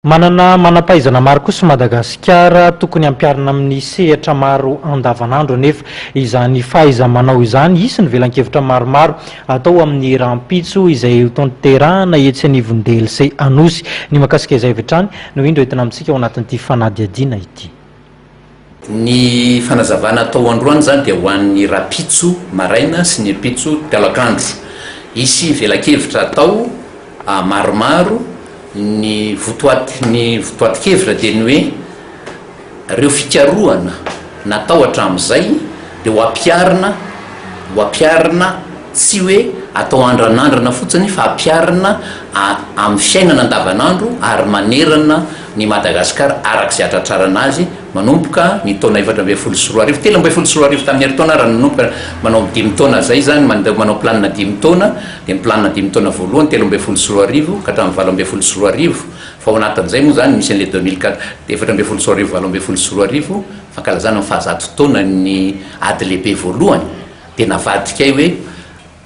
Manana manampaizana maro kosa Madagasikara tokony ampiarina amin'ny sehatra maro andavanandro nefa izany fahaiza manao izany isy ny velan-kevitra maromaro atao amin'ny rampitso izay tonterana etsy anivondely sy anosy ny makasika izay vetrany no indro entina amintsika ao anatin'ity fanadihadiana ity. Ny fanazavana atao androany zany dia ho an'ny rapitso maraina sy ny pitso talakandro. Isy velan-kevitra atao maromaro. Ny votoatin-kevitra dia ny hoe reo fikarohana natao hatramin'izay dia ho ampiarina tsy hoe atao andranandrana fotsiny fa ampiarina amin'ny fiainana andavanandro ary manerana ny Madagasikara arak'izay atratrarana azy manomboka ny taona 2014 13 tamin'ny herintaona raha nanomboka manao 5 taona zay zany manao planina 5 taona dia ny planina 5 taona voalohany 13 ka hatramin'ny 2014 fa ao anatin'izay moa zany misy an'ilay 2014 fankalazana ny fahazato taona ny ady lehibe voalohany dia navadika hoe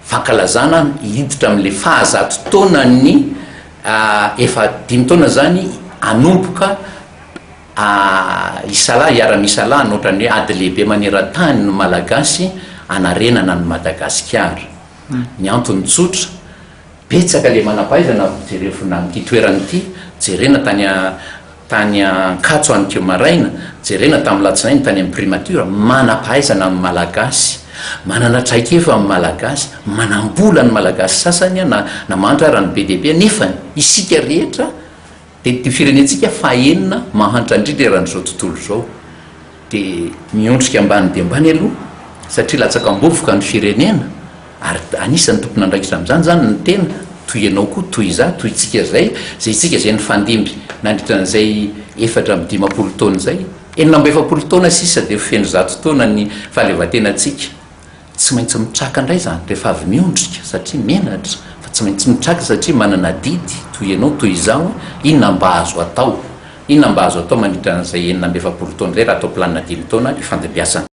fankalazana hiditra amin'ilay fahazato taona ny efa 5 taona zany anomboka iara-misalahy anotrany hoe ady lehibe maneran-tany ny malagasy anarenana ny Madagasikara. Ny antony tsotra betsaka le manampahaizana jerevina n'ity toerana ity, jerena tany Ankatso an'Keo maraina, jerena tamin'ny Latsinainy tany amin'ny primature, manampahaizana amin'ny malagasy, manana traikefa amin'ny malagasy, manambola ny malagasy sasany na mantra raha ny BDP nefa isika rehetra dia ty firenentsika fahenina mahantra indrindra eran'izao tontolo izao dia miondrika ambany dia ambany aloha satria latsaka ambovoka ny firenena ary anisan'ny tompona andraikitra amin'izany zany ny tena toy ianao koa toy iza toy itsika zay itsika zay ny fandimby nandritran'izay 4-20 taona zay 470 taona sisa dia feno 100 taona ny fahaleovantenantsika tsy maintsy mitraka indray zany rehefa avy miondrika satria menatra fa tsy maintsy mitraka satria manana didy toy ianao toy izao inona mba azo atao mandritran'izay 470 taona zay raha atao planina 5 taona ny fandimbiasana.